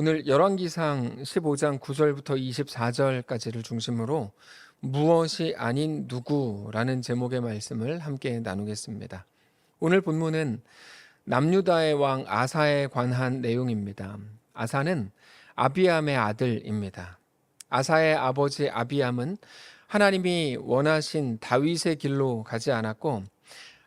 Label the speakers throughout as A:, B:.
A: 오늘 열왕기상 15장 9절부터 24절까지를 중심으로 무엇이 아닌 누구라는 제목의 말씀을 함께 나누겠습니다. 오늘 본문은 남유다의 왕 아사에 관한 내용입니다. 아사는 아비암의 아들입니다. 아사의 아버지 아비암은 하나님이 원하신 다윗의 길로 가지 않았고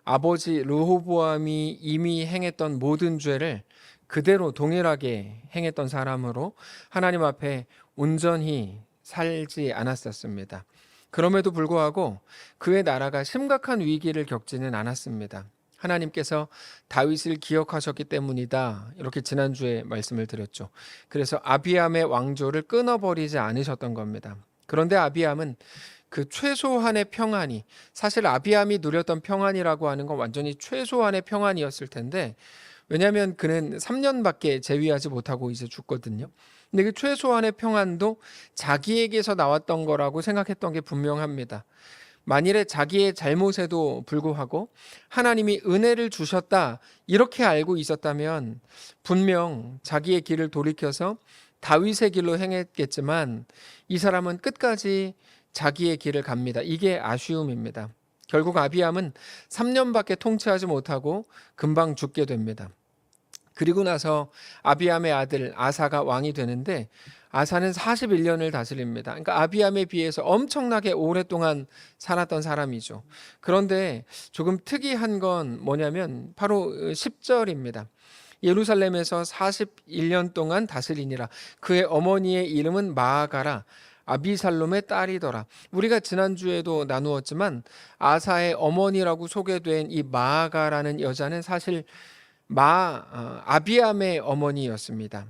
A: 아버지 르호보암이 이미 행했던 모든 죄를 그대로 동일하게 행했던 사람으로 하나님 앞에 온전히 살지 않았었습니다. 그럼에도 불구하고 그의 나라가 심각한 위기를 겪지는 않았습니다. 하나님께서 다윗을 기억하셨기 때문이다. 이렇게 지난주에 말씀을 드렸죠. 그래서 아비암의 왕조를 끊어버리지 않으셨던 겁니다. 그런데 아비암은 그 최소한의 평안이, 사실 아비암이 누렸던 평안이라고 하는 건 완전히 최소한의 평안이었을 텐데, 왜냐하면 그는 3년밖에 재위하지 못하고 이제 죽거든요. 근데 그 최소한의 평안도 자기에게서 나왔던 거라고 생각했던 게 분명합니다. 만일에 자기의 잘못에도 불구하고 하나님이 은혜를 주셨다 이렇게 알고 있었다면 분명 자기의 길을 돌이켜서 다윗의 길로 행했겠지만 이 사람은 끝까지 자기의 길을 갑니다. 이게 아쉬움입니다. 결국 아비암은 3년밖에 통치하지 못하고 금방 죽게 됩니다. 그리고 나서 아비암의 아들 아사가 왕이 되는데 아사는 41년을 다스립니다. 그러니까 아비암에 비해서 엄청나게 오랫동안 살았던 사람이죠. 그런데 조금 특이한 건 뭐냐면 바로 10절입니다. 예루살렘에서 41년 동안 다스리니라. 그의 어머니의 이름은 마아가라. 아비살롬의 딸이더라. 우리가 지난주에도 나누었지만 아사의 어머니라고 소개된 이 마아가라는 여자는 사실 아비암의 어머니였습니다.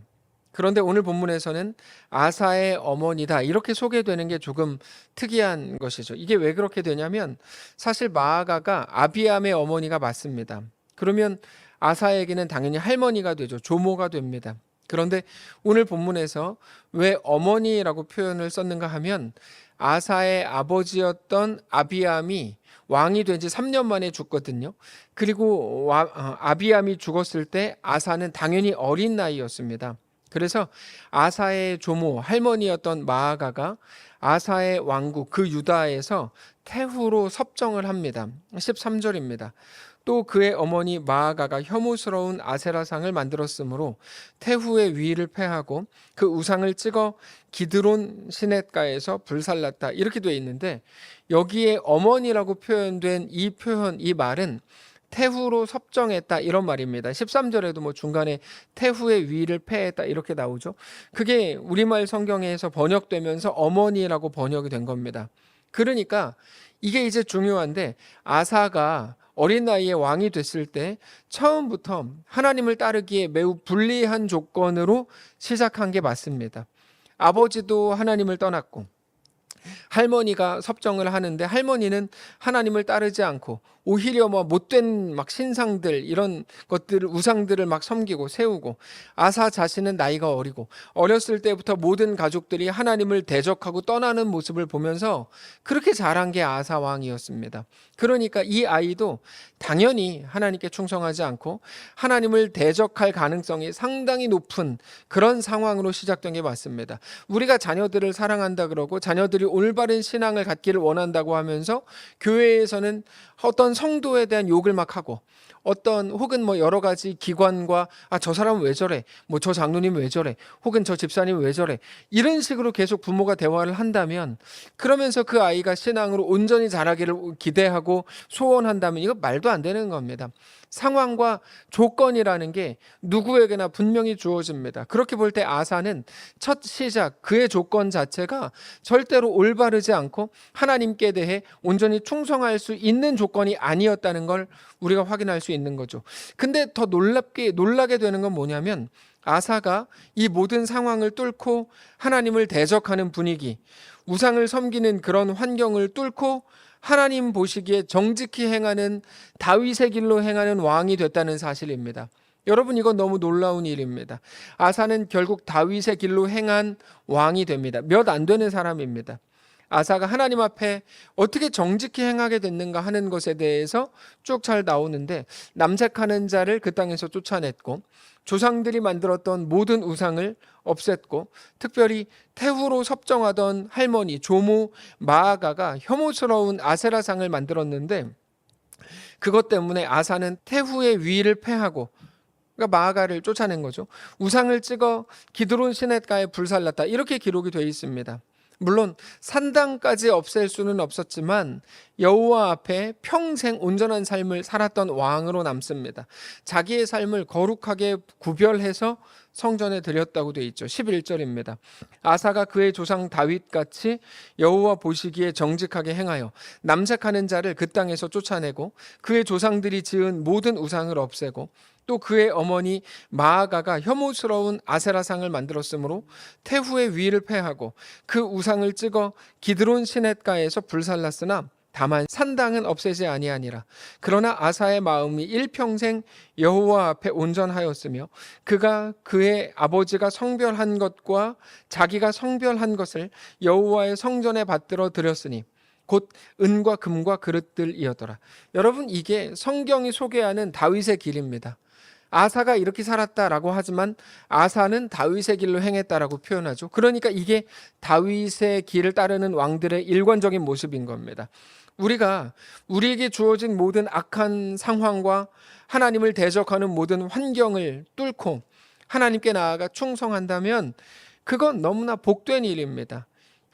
A: 그런데 오늘 본문에서는 아사의 어머니다 이렇게 소개되는 게 조금 특이한 것이죠. 이게 왜 그렇게 되냐면 사실 마아가가 아비암의 어머니가 맞습니다. 그러면 아사에게는 당연히 할머니가 되죠. 조모가 됩니다. 그런데 오늘 본문에서 왜 어머니라고 표현을 썼는가 하면 아사의 아버지였던 아비암이 왕이 된 지 3년 만에 죽거든요. 그리고 아비암이 죽었을 때 아사는 당연히 어린 나이였습니다. 그래서 아사의 조모, 할머니였던 마아가가 아사의 왕국 그 유다에서 태후로 섭정을 합니다. 13절입니다. 또 그의 어머니 마아가가 혐오스러운 아세라상을 만들었으므로 태후의 위를 패하고 그 우상을 찍어 기드론 시냇가에서 불살랐다. 이렇게 되어 있는데 여기에 어머니라고 표현된 이 표현, 이 말은 태후로 섭정했다 이런 말입니다. 13절에도 뭐 중간에 태후의 위를 패했다 이렇게 나오죠. 그게 우리말 성경에서 번역되면서 어머니라고 번역이 된 겁니다. 그러니까 이게 이제 중요한데 아사가 어린 나이에 왕이 됐을 때 처음부터 하나님을 따르기에 매우 불리한 조건으로 시작한 게 맞습니다. 아버지도 하나님을 떠났고 할머니가 섭정을 하는데 할머니는 하나님을 따르지 않고 오히려 뭐 못된 막 신상들 이런 것들을 우상들을 막 섬기고 세우고 아사 자신은 나이가 어리고 어렸을 때부터 모든 가족들이 하나님을 대적하고 떠나는 모습을 보면서 그렇게 자란 게 아사 왕이었습니다. 그러니까 이 아이도 당연히 하나님께 충성하지 않고 하나님을 대적할 가능성이 상당히 높은 그런 상황으로 시작된 게 맞습니다. 우리가 자녀들을 사랑한다 그러고 자녀들이 올바른 신앙을 갖기를 원한다고 하면서 교회에서는 어떤 성도에 대한 욕을 막 하고 어떤 혹은 뭐 여러 가지 기관과 저 사람은 왜 저래, 뭐 저 장로님 왜 저래, 혹은 저 집사님 왜 저래 이런 식으로 계속 부모가 대화를 한다면 그러면서 그 아이가 신앙으로 온전히 자라기를 기대하고 소원한다면 이거 말도 안 되는 겁니다. 상황과 조건이라는 게 누구에게나 분명히 주어집니다. 그렇게 볼 때 아사는 첫 시작 그의 조건 자체가 절대로 올바르지 않고 하나님께 대해 온전히 충성할 수 있는 조건이 아니었다는 걸 우리가 확인할 수 있는 거죠. 근데 더 놀라게 되는 건 뭐냐면 아사가 이 모든 상황을 뚫고 하나님을 대적하는 분위기, 우상을 섬기는 그런 환경을 뚫고 하나님 보시기에 정직히 행하는 다윗의 길로 행하는 왕이 됐다는 사실입니다. 여러분 이건 너무 놀라운 일입니다. 아사는 결국 다윗의 길로 행한 왕이 됩니다. 몇 안 되는 사람입니다. 아사가 하나님 앞에 어떻게 정직히 행하게 됐는가 하는 것에 대해서 쭉 잘 나오는데, 남색하는 자를 그 땅에서 쫓아냈고 조상들이 만들었던 모든 우상을 없앴고, 특별히 태후로 섭정하던 할머니 조모 마아가가 혐오스러운 아세라상을 만들었는데, 그것 때문에 아사는 태후의 위를 패하고, 그러니까 마아가를 쫓아낸 거죠. 우상을 찍어 기드론 시냇가에 불살랐다, 이렇게 기록이 되어 있습니다. 물론 산당까지 없앨 수는 없었지만 여호와 앞에 평생 온전한 삶을 살았던 왕으로 남습니다. 자기의 삶을 거룩하게 구별해서 성전에 드렸다고 되어 있죠. 11절입니다. 아사가 그의 조상 다윗같이 여호와 보시기에 정직하게 행하여 남색하는 자를 그 땅에서 쫓아내고 그의 조상들이 지은 모든 우상을 없애고, 또 그의 어머니 마아가가 혐오스러운 아세라상을 만들었으므로 태후의 위를 패하고 그 우상을 찍어 기드론 시냇가에서 불살랐으나 다만 산당은 없애지 아니하니라. 그러나 아사의 마음이 일평생 여호와 앞에 온전하였으며 그가 그의 아버지가 성별한 것과 자기가 성별한 것을 여호와의 성전에 받들어 드렸으니 곧 은과 금과 그릇들이었더라. 여러분, 이게 성경이 소개하는 다윗의 길입니다. 아사가 이렇게 살았다라고 하지만 아사는 다윗의 길로 행했다라고 표현하죠. 그러니까 이게 다윗의 길을 따르는 왕들의 일관적인 모습인 겁니다. 우리가 우리에게 주어진 모든 악한 상황과 하나님을 대적하는 모든 환경을 뚫고 하나님께 나아가 충성한다면 그건 너무나 복된 일입니다.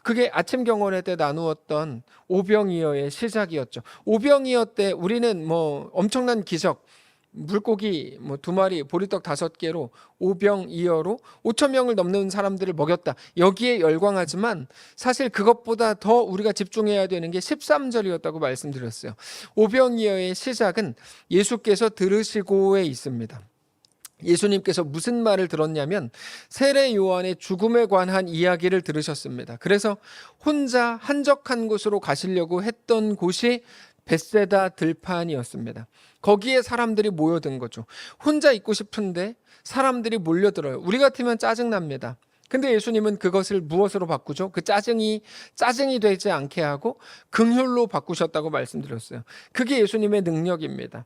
A: 그게 아침 경건회 때 나누었던 오병이어의 시작이었죠. 오병이어 때 우리는 엄청난 기적, 물고기 2마리, 보리떡 5개로 오병이어로 5천 명을 넘는 사람들을 먹였다, 여기에 열광하지만 사실 그것보다 더 우리가 집중해야 되는 게 13절이었다고 말씀드렸어요. 오병이어의 시작은 예수께서 들으시고에 있습니다. 예수님께서 무슨 말을 들었냐면 세례 요한의 죽음에 관한 이야기를 들으셨습니다. 그래서 혼자 한적한 곳으로 가시려고 했던 곳이 벳세다 들판이었습니다. 거기에 사람들이 모여든 거죠. 혼자 있고 싶은데 사람들이 몰려들어요. 우리 같으면 짜증납니다. 근데 예수님은 그것을 무엇으로 바꾸죠? 그 짜증이 되지 않게 하고 긍휼로 바꾸셨다고 말씀드렸어요. 그게 예수님의 능력입니다.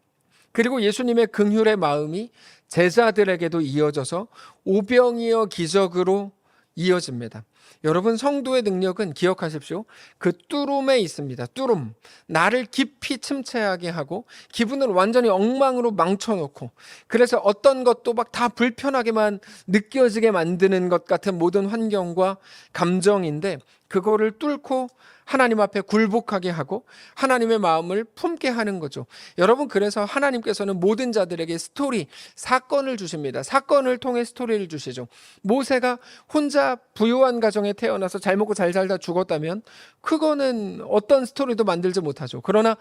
A: 그리고 예수님의 긍휼의 마음이 제자들에게도 이어져서 오병이어 기적으로 이어집니다. 여러분, 성도의 능력은 기억하십시오. 그 뚜룸에 있습니다. 뚜룸. 나를 깊이 침체하게 하고 기분을 완전히 엉망으로 망쳐놓고, 그래서 어떤 것도 막 다 불편하게만 느껴지게 만드는 것 같은 모든 환경과 감정인데, 그거를 뚫고 하나님 앞에 굴복하게 하고 하나님의 마음을 품게 하는 거죠. 여러분, 그래서 하나님께서는 모든 자들에게 스토리, 사건을 주십니다. 사건을 통해 스토리를 주시죠. 모세가 혼자 부유한 가정에 태어나서 잘 먹고 잘 살다 죽었다면 그거는 어떤 스토리도 만들지 못하죠. 그러나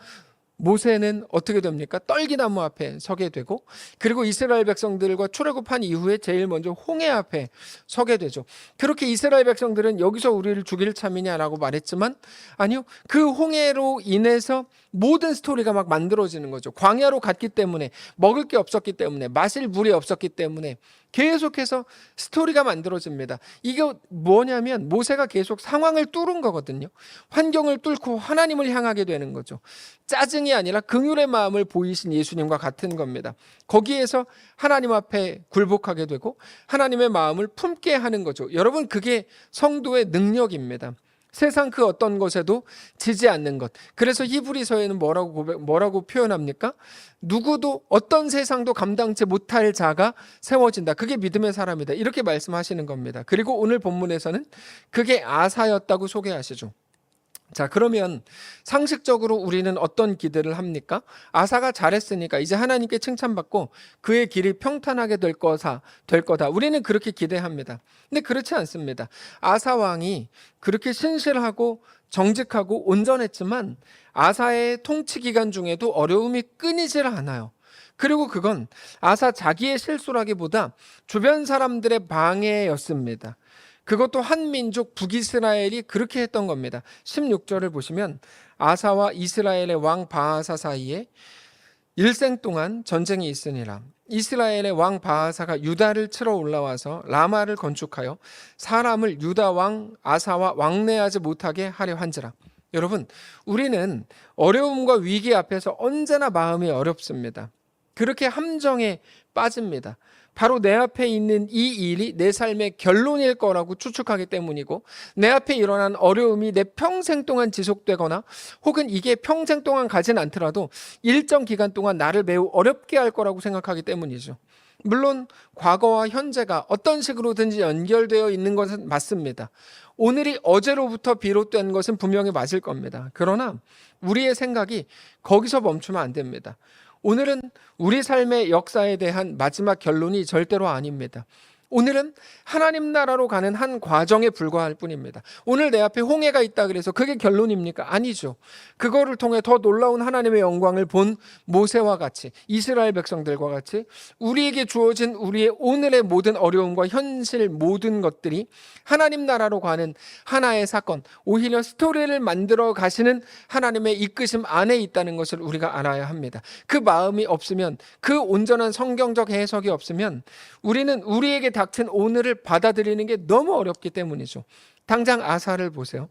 A: 모세는 어떻게 됩니까? 떨기나무 앞에 서게 되고, 그리고 이스라엘 백성들과 출애굽한 이후에 제일 먼저 홍해 앞에 서게 되죠. 그렇게 이스라엘 백성들은 여기서 우리를 죽일 참이냐라고 말했지만 아니요, 그 홍해로 인해서 모든 스토리가 막 만들어지는 거죠. 광야로 갔기 때문에, 먹을 게 없었기 때문에, 마실 물이 없었기 때문에 계속해서 스토리가 만들어집니다. 이게 뭐냐면 모세가 계속 상황을 뚫은 거거든요. 환경을 뚫고 하나님을 향하게 되는 거죠. 짜증이 아니라 긍휼의 마음을 보이신 예수님과 같은 겁니다. 거기에서 하나님 앞에 굴복하게 되고 하나님의 마음을 품게 하는 거죠. 여러분, 그게 성도의 능력입니다. 세상 그 어떤 것에도 지지 않는 것. 그래서 히브리서에는 뭐라고 표현합니까? 누구도 어떤 세상도 감당치 못할 자가 세워진다. 그게 믿음의 사람이다, 이렇게 말씀하시는 겁니다. 그리고 오늘 본문에서는 그게 아사였다고 소개하시죠. 자, 그러면 상식적으로 우리는 어떤 기대를 합니까? 아사가 잘했으니까 이제 하나님께 칭찬받고 그의 길이 평탄하게 될 거다. 우리는 그렇게 기대합니다. 근데 그렇지 않습니다. 아사 왕이 그렇게 신실하고 정직하고 온전했지만 아사의 통치 기간 중에도 어려움이 끊이질 않아요. 그리고 그건 아사 자기의 실수라기보다 주변 사람들의 방해였습니다. 그것도 한 민족 북이스라엘이 그렇게 했던 겁니다. 16절을 보시면 아사와 이스라엘의 왕 바하사 사이에 일생 동안 전쟁이 있으니라. 이스라엘의 왕 바하사가 유다를 치러 올라와서 라마를 건축하여 사람을 유다 왕 아사와 왕래하지 못하게 하려 한지라. 여러분, 우리는 어려움과 위기 앞에서 언제나 마음이 어렵습니다. 그렇게 함정에 빠집니다. 바로 내 앞에 있는 이 일이 내 삶의 결론일 거라고 추측하기 때문이고, 내 앞에 일어난 어려움이 내 평생 동안 지속되거나 혹은 이게 평생 동안 가진 않더라도 일정 기간 동안 나를 매우 어렵게 할 거라고 생각하기 때문이죠. 물론 과거와 현재가 어떤 식으로든지 연결되어 있는 것은 맞습니다. 오늘이 어제로부터 비롯된 것은 분명히 맞을 겁니다. 그러나 우리의 생각이 거기서 멈추면 안 됩니다. 오늘은 우리 삶의 역사에 대한 마지막 결론이 절대로 아닙니다. 오늘은 하나님 나라로 가는 한 과정에 불과할 뿐입니다. 오늘 내 앞에 홍해가 있다 그래서 그게 결론입니까? 아니죠. 그거를 통해 더 놀라운 하나님의 영광을 본 모세와 같이, 이스라엘 백성들과 같이 우리에게 주어진 우리의 오늘의 모든 어려움과 현실 모든 것들이 하나님 나라로 가는 하나의 사건, 오히려 스토리를 만들어 가시는 하나님의 이끄심 안에 있다는 것을 우리가 알아야 합니다. 그 마음이 없으면, 그 온전한 성경적 해석이 없으면 우리는 우리에게 닥친 오늘을 받아들이는 게 너무 어렵기 때문이죠. 당장 아사를 보세요.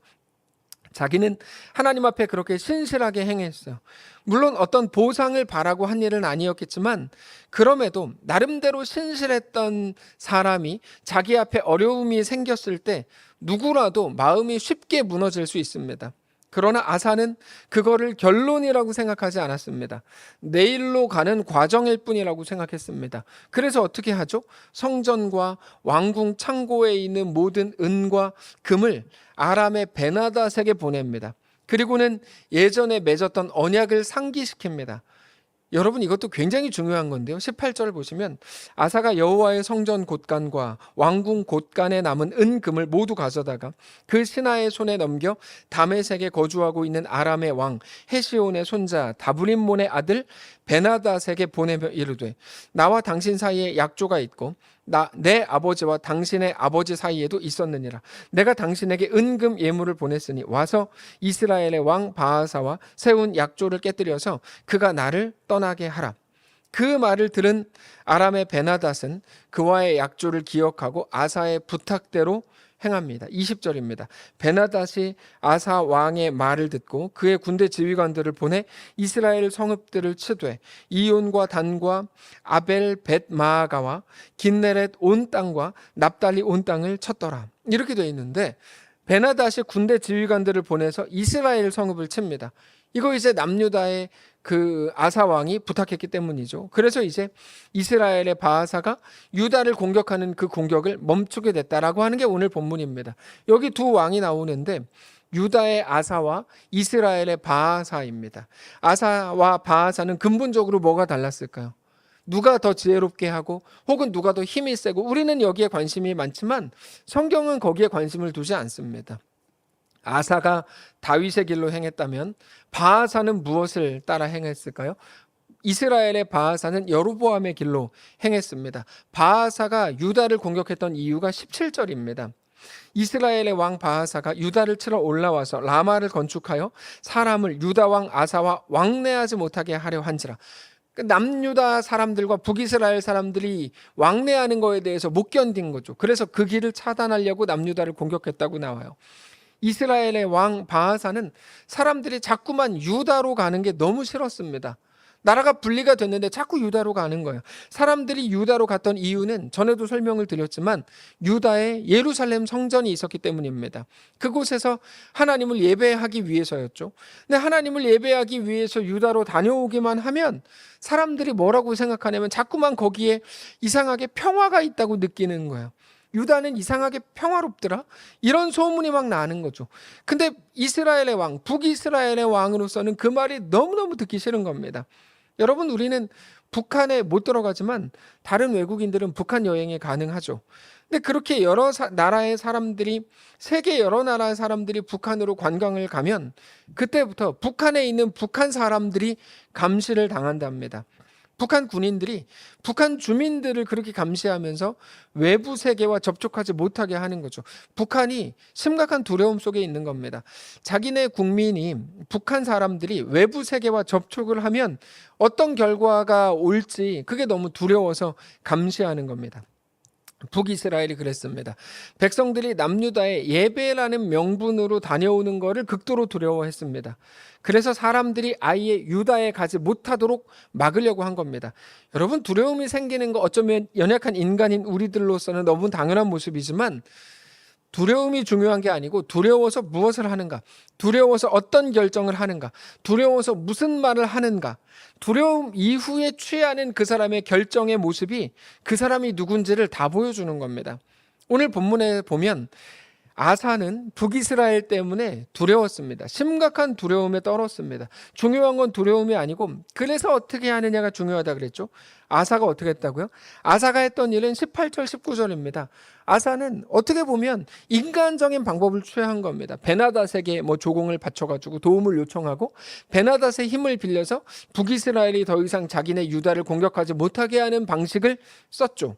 A: 자기는 하나님 앞에 그렇게 신실하게 행했어요. 물론 어떤 보상을 바라고 한 일은 아니었겠지만 그럼에도 나름대로 신실했던 사람이 자기 앞에 어려움이 생겼을 때 누구라도 마음이 쉽게 무너질 수 있습니다. 그러나 아사는 그거를 결론이라고 생각하지 않았습니다. 내일로 가는 과정일 뿐이라고 생각했습니다. 그래서 어떻게 하죠? 성전과 왕궁 창고에 있는 모든 은과 금을 아람의 베나닷에게 보냅니다. 그리고는 예전에 맺었던 언약을 상기시킵니다. 여러분, 이것도 굉장히 중요한 건데요. 18절 보시면 아사가 여호와의 성전 곳간과 왕궁 곳간에 남은 은금을 모두 가져다가 그 신하의 손에 넘겨 다메섹에 거주하고 있는 아람의 왕 헤시온의 손자 다브림몬의 아들 베나닷에게 보내며 이르되, 나와 당신 사이에 약조가 있고 내 아버지와 당신의 아버지 사이에도 있었느니라. 내가 당신에게 은금 예물을 보냈으니 와서 이스라엘의 왕 바하사와 세운 약조를 깨뜨려서 그가 나를 떠나게 하라. 그 말을 들은 아람의 베나닷은 그와의 약조를 기억하고 아사의 부탁대로 행합니다. 20절입니다. 베나닷이 아사 왕의 말을 듣고 그의 군대 지휘관들을 보내 이스라엘 성읍들을 치되 이온과 단과 아벨 벳 마아가와 긴네렛 온 땅과 납달리 온 땅을 쳤더라. 이렇게 되어 있는데 베나닷이 군대 지휘관들을 보내서 이스라엘 성읍을 칩니다. 이거 이제 남유다의 그 아사 왕이 부탁했기 때문이죠. 그래서 이제 이스라엘의 바하사가 유다를 공격하는 그 공격을 멈추게 됐다라고 하는 게 오늘 본문입니다. 여기 두 왕이 나오는데 유다의 아사와 이스라엘의 바하사입니다. 아사와 바하사는 근본적으로 뭐가 달랐을까요? 누가 더 지혜롭게 하고 혹은 누가 더 힘이 세고, 우리는 여기에 관심이 많지만 성경은 거기에 관심을 두지 않습니다. 아사가 다윗의 길로 행했다면 바하사는 무엇을 따라 행했을까요? 이스라엘의 바하사는 여로보암의 길로 행했습니다. 바하사가 유다를 공격했던 이유가 17절입니다. 이스라엘의 왕 바하사가 유다를 치러 올라와서 라마를 건축하여 사람을 유다 왕 아사와 왕래하지 못하게 하려 한지라. 남유다 사람들과 북이스라엘 사람들이 왕래하는 거에 대해서 못 견딘 거죠. 그래서 그 길을 차단하려고 남유다를 공격했다고 나와요. 이스라엘의 왕 바하사는 사람들이 자꾸만 유다로 가는 게 너무 싫었습니다. 나라가 분리가 됐는데 자꾸 유다로 가는 거예요. 사람들이 유다로 갔던 이유는 전에도 설명을 드렸지만 유다에 예루살렘 성전이 있었기 때문입니다. 그곳에서 하나님을 예배하기 위해서였죠. 근데 하나님을 예배하기 위해서 유다로 다녀오기만 하면 사람들이 뭐라고 생각하냐면 자꾸만 거기에 이상하게 평화가 있다고 느끼는 거예요. 유다는 이상하게 평화롭더라? 이런 소문이 막 나는 거죠. 근데 이스라엘의 왕, 북이스라엘의 왕으로서는 그 말이 너무너무 듣기 싫은 겁니다. 여러분, 우리는 북한에 못 들어가지만 다른 외국인들은 북한 여행이 가능하죠. 근데 그렇게 여러 나라의 사람들이, 세계 여러 나라의 사람들이 북한으로 관광을 가면 그때부터 북한에 있는 북한 사람들이 감시를 당한답니다. 북한 군인들이 북한 주민들을 그렇게 감시하면서 외부 세계와 접촉하지 못하게 하는 거죠. 북한이 심각한 두려움 속에 있는 겁니다. 자기네 국민이, 북한 사람들이 외부 세계와 접촉을 하면 어떤 결과가 올지 그게 너무 두려워서 감시하는 겁니다. 북이스라엘이 그랬습니다. 백성들이 남유다에 예배라는 명분으로 다녀오는 것을 극도로 두려워했습니다. 그래서 사람들이 아예 유다에 가지 못하도록 막으려고 한 겁니다. 여러분, 두려움이 생기는 거 어쩌면 연약한 인간인 우리들로서는 너무 당연한 모습이지만 두려움이 중요한 게 아니고 두려워서 무엇을 하는가, 두려워서 어떤 결정을 하는가, 두려워서 무슨 말을 하는가, 두려움 이후에 취하는 그 사람의 결정의 모습이 그 사람이 누군지를 다 보여주는 겁니다. 오늘 본문에 보면 아사는 북이스라엘 때문에 두려웠습니다. 심각한 두려움에 떨었습니다. 중요한 건 두려움이 아니고 그래서 어떻게 하느냐가 중요하다 그랬죠. 아사가 어떻게 했다고요? 아사가 했던 일은 18절 19절입니다. 아사는 어떻게 보면 인간적인 방법을 취한 겁니다. 베나닷에게 조공을 바쳐가지고 도움을 요청하고 베나닷의 힘을 빌려서 북이스라엘이 더 이상 자기네 유다를 공격하지 못하게 하는 방식을 썼죠.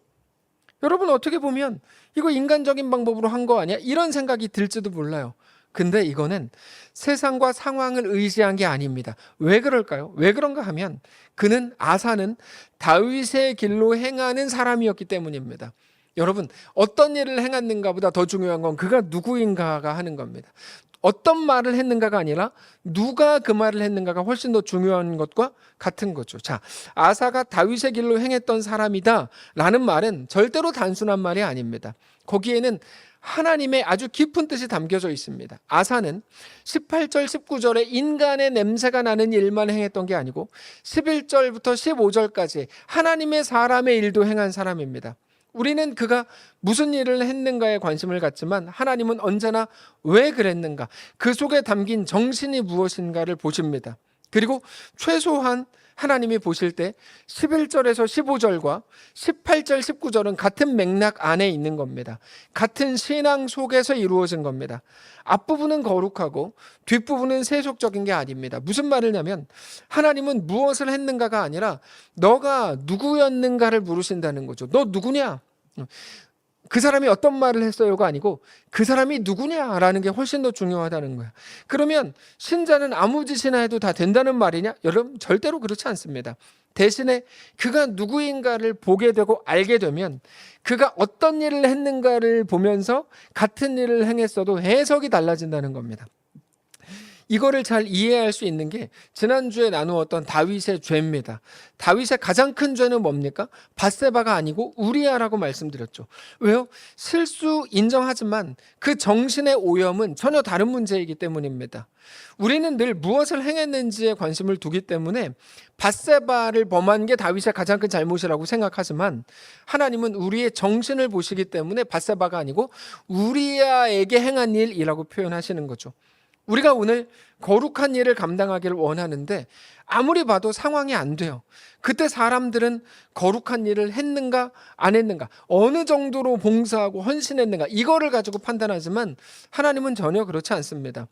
A: 여러분, 어떻게 보면 이거 인간적인 방법으로 한 거 아니야? 이런 생각이 들지도 몰라요. 근데 이거는 세상과 상황을 의지한 게 아닙니다. 왜 그럴까요? 왜 그런가 하면 아사는 다윗의 길로 행하는 사람이었기 때문입니다. 여러분, 어떤 일을 행했는가 보다 더 중요한 건 그가 누구인가가 하는 겁니다. 어떤 말을 했는가가 아니라 누가 그 말을 했는가가 훨씬 더 중요한 것과 같은 거죠. 자, 아사가 다윗의 길로 행했던 사람이다 라는 말은 절대로 단순한 말이 아닙니다. 거기에는 하나님의 아주 깊은 뜻이 담겨져 있습니다. 아사는 18절 19절에 인간의 냄새가 나는 일만 행했던 게 아니고 11절부터 15절까지 하나님의 사람의 일도 행한 사람입니다. 우리는 그가 무슨 일을 했는가에 관심을 갖지만 하나님은 언제나 왜 그랬는가, 그 속에 담긴 정신이 무엇인가를 보십니다. 그리고 최소한 하나님이 보실 때 11절에서 15절과 18절 19절은 같은 맥락 안에 있는 겁니다. 같은 신앙 속에서 이루어진 겁니다. 앞부분은 거룩하고 뒷부분은 세속적인 게 아닙니다. 무슨 말이냐면 하나님은 무엇을 했는가가 아니라 너가 누구였는가를 물으신다는 거죠. 너 누구냐? 그 사람이 어떤 말을 했어요가 아니고 그 사람이 누구냐라는 게 훨씬 더 중요하다는 거야. 그러면 신자는 아무 짓이나 해도 다 된다는 말이냐? 여러분, 절대로 그렇지 않습니다. 대신에 그가 누구인가를 보게 되고 알게 되면 그가 어떤 일을 했는가를 보면서 같은 일을 행했어도 해석이 달라진다는 겁니다. 이거를 잘 이해할 수 있는 게 지난주에 나누었던 다윗의 죄입니다. 다윗의 가장 큰 죄는 뭡니까? 밧세바가 아니고 우리아라고 말씀드렸죠. 왜요? 실수 인정하지만 그 정신의 오염은 전혀 다른 문제이기 때문입니다. 우리는 늘 무엇을 행했는지에 관심을 두기 때문에 밧세바를 범한 게 다윗의 가장 큰 잘못이라고 생각하지만 하나님은 우리의 정신을 보시기 때문에 밧세바가 아니고 우리아에게 행한 일이라고 표현하시는 거죠. 우리가 오늘 거룩한 일을 감당하기를 원하는데 아무리 봐도 상황이 안 돼요. 그때 사람들은 거룩한 일을 했는가 안 했는가, 어느 정도로 봉사하고 헌신했는가, 이거를 가지고 판단하지만 하나님은 전혀 그렇지 않습니다.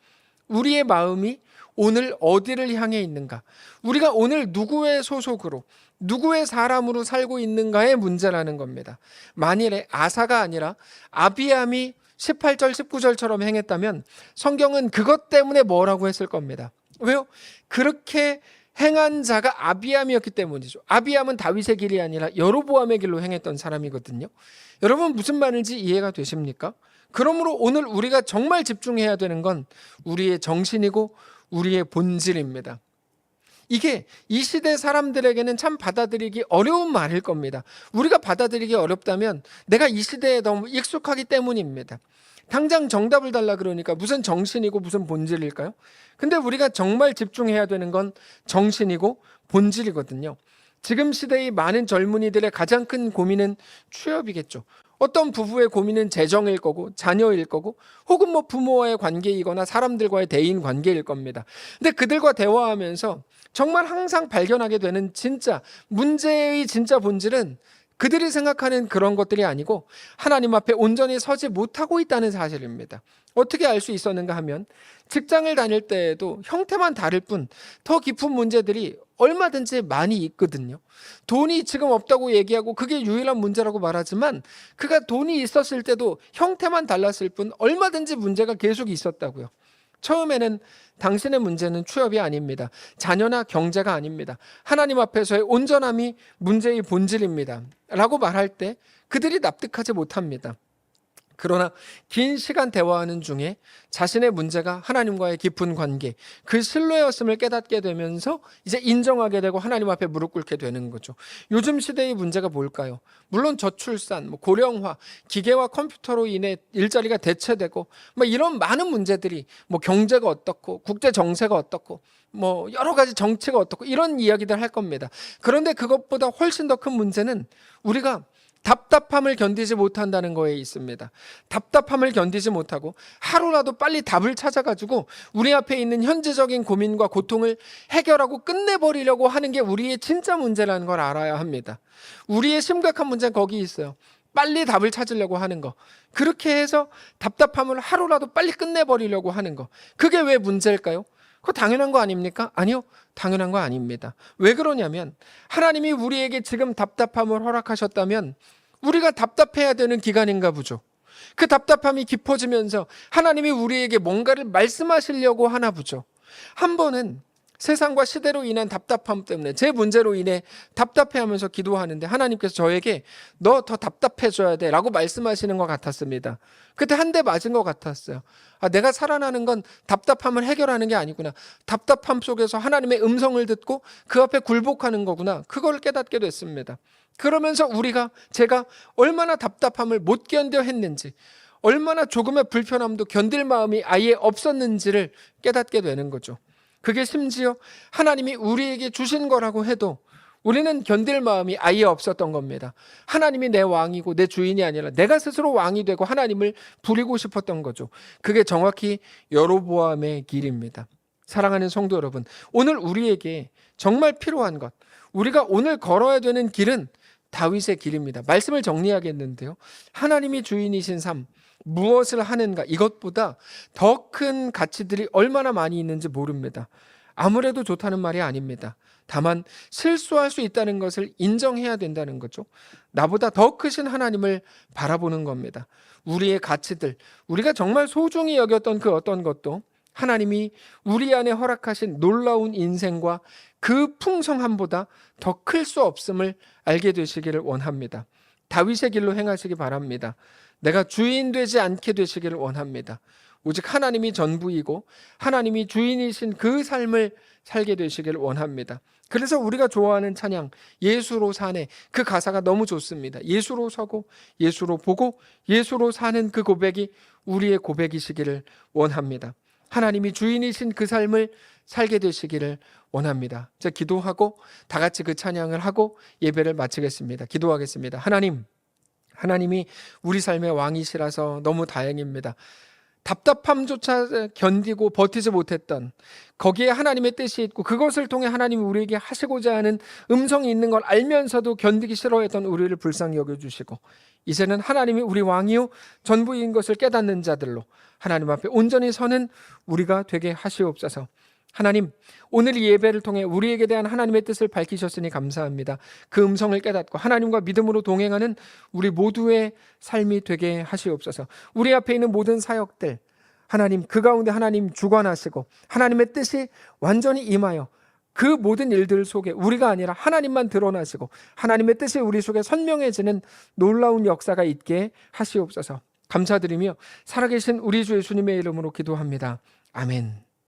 A: 우리의 마음이 오늘 어디를 향해 있는가, 우리가 오늘 누구의 소속으로 누구의 사람으로 살고 있는가의 문제라는 겁니다. 만일에 아사가 아니라 아비암이 18절 19절처럼 행했다면 성경은 그것 때문에 뭐라고 했을 겁니다. 왜요? 그렇게 행한 자가 아비암이었기 때문이죠. 아비암은 다윗의 길이 아니라 여로보암의 길로 행했던 사람이거든요. 여러분, 무슨 말인지 이해가 되십니까? 그러므로 오늘 우리가 정말 집중해야 되는 건 우리의 정신이고 우리의 본질입니다. 이게 이 시대 사람들에게는 참 받아들이기 어려운 말일 겁니다. 우리가 받아들이기 어렵다면 내가 이 시대에 너무 익숙하기 때문입니다. 당장 정답을 달라 그러니까 무슨 정신이고 무슨 본질일까요? 근데 우리가 정말 집중해야 되는 건 정신이고 본질이거든요. 지금 시대의 많은 젊은이들의 가장 큰 고민은 취업이겠죠. 어떤 부부의 고민은 재정일 거고 자녀일 거고 혹은 부모와의 관계이거나 사람들과의 대인 관계일 겁니다. 근데 그들과 대화하면서 정말 항상 발견하게 되는 문제의 진짜 본질은 그들이 생각하는 그런 것들이 아니고 하나님 앞에 온전히 서지 못하고 있다는 사실입니다. 어떻게 알 수 있었는가 하면 직장을 다닐 때에도 형태만 다를 뿐 더 깊은 문제들이 얼마든지 많이 있거든요. 돈이 지금 없다고 얘기하고 그게 유일한 문제라고 말하지만 그가 돈이 있었을 때도 형태만 달랐을 뿐 얼마든지 문제가 계속 있었다고요. 처음에는 당신의 문제는 취업이 아닙니다. 자녀나 경제가 아닙니다. 하나님 앞에서의 온전함이 문제의 본질입니다. 라고 말할 때 그들이 납득하지 못합니다. 그러나 긴 시간 대화하는 중에 자신의 문제가 하나님과의 깊은 관계, 그 신뢰였음을 깨닫게 되면서 이제 인정하게 되고 하나님 앞에 무릎 꿇게 되는 거죠. 요즘 시대의 문제가 뭘까요? 물론 저출산, 고령화, 기계와 컴퓨터로 인해 일자리가 대체되고 이런 많은 문제들이 경제가 어떻고 국제 정세가 어떻고 여러 가지 정치가 어떻고 이런 이야기들 할 겁니다. 그런데 그것보다 훨씬 더 큰 문제는 우리가 답답함을 견디지 못한다는 거에 있습니다. 답답함을 견디지 못하고 하루라도 빨리 답을 찾아가지고 우리 앞에 있는 현재적인 고민과 고통을 해결하고 끝내버리려고 하는 게 우리의 진짜 문제라는 걸 알아야 합니다. 우리의 심각한 문제는 거기 있어요. 빨리 답을 찾으려고 하는 거. 그렇게 해서 답답함을 하루라도 빨리 끝내버리려고 하는 거. 그게 왜 문제일까요? 그거 당연한 거 아닙니까? 아니요, 당연한 거 아닙니다. 왜 그러냐면 하나님이 우리에게 지금 답답함을 허락하셨다면 우리가 답답해야 되는 기간인가 보죠. 그 답답함이 깊어지면서 하나님이 우리에게 뭔가를 말씀하시려고 하나 보죠. 한 번은 세상과 시대로 인한 답답함 때문에 제 문제로 인해 답답해하면서 기도하는데 하나님께서 저에게 너 더 답답해져야 돼 라고 말씀하시는 것 같았습니다. 그때 한 대 맞은 것 같았어요. 내가 살아나는 건 답답함을 해결하는 게 아니구나. 답답함 속에서 하나님의 음성을 듣고 그 앞에 굴복하는 거구나. 그걸 깨닫게 됐습니다. 그러면서 제가 얼마나 답답함을 못 견뎌 했는지, 얼마나 조금의 불편함도 견딜 마음이 아예 없었는지를 깨닫게 되는 거죠. 그게 심지어 하나님이 우리에게 주신 거라고 해도 우리는 견딜 마음이 아예 없었던 겁니다. 하나님이 내 왕이고 내 주인이 아니라 내가 스스로 왕이 되고 하나님을 부리고 싶었던 거죠. 그게 정확히 여로보암의 길입니다. 사랑하는 성도 여러분, 오늘 우리에게 정말 필요한 것, 우리가 오늘 걸어야 되는 길은 다윗의 길입니다. 말씀을 정리하겠는데요. 하나님이 주인이신 삶, 무엇을 하는가, 이것보다 더 큰 가치들이 얼마나 많이 있는지 모릅니다. 아무래도 좋다는 말이 아닙니다. 다만 실수할 수 있다는 것을 인정해야 된다는 거죠. 나보다 더 크신 하나님을 바라보는 겁니다. 우리의 가치들, 우리가 정말 소중히 여겼던 그 어떤 것도 하나님이 우리 안에 허락하신 놀라운 인생과 그 풍성함보다 더 클 수 없음을 알게 되시기를 원합니다. 다윗의 길로 행하시기 바랍니다. 내가 주인 되지 않게 되시기를 원합니다. 오직 하나님이 전부이고 하나님이 주인이신 그 삶을 살게 되시기를 원합니다. 그래서 우리가 좋아하는 찬양 예수로 사네, 그 가사가 너무 좋습니다. 예수로 서고 예수로 보고 예수로 사는 그 고백이 우리의 고백이시기를 원합니다. 하나님이 주인이신 그 삶을 살게 되시기를 원합니다. 자, 기도하고 다 같이 그 찬양을 하고 예배를 마치겠습니다. 기도하겠습니다. 하나님이 우리 삶의 왕이시라서 너무 다행입니다. 답답함조차 견디고 버티지 못했던 거기에 하나님의 뜻이 있고 그것을 통해 하나님이 우리에게 하시고자 하는 음성이 있는 걸 알면서도 견디기 싫어했던 우리를 불쌍히 여겨주시고 이제는 하나님이 우리 왕이요 전부인 것을 깨닫는 자들로 하나님 앞에 온전히 서는 우리가 되게 하시옵소서. 하나님, 오늘 이 예배를 통해 우리에게 대한 하나님의 뜻을 밝히셨으니 감사합니다. 그 음성을 깨닫고 하나님과 믿음으로 동행하는 우리 모두의 삶이 되게 하시옵소서. 우리 앞에 있는 모든 사역들, 하나님 그 가운데 하나님 주관하시고 하나님의 뜻이 완전히 임하여 그 모든 일들 속에 우리가 아니라 하나님만 드러나시고 하나님의 뜻이 우리 속에 선명해지는 놀라운 역사가 있게 하시옵소서. 감사드리며 살아계신 우리 주 예수님의 이름으로 기도합니다. 아멘.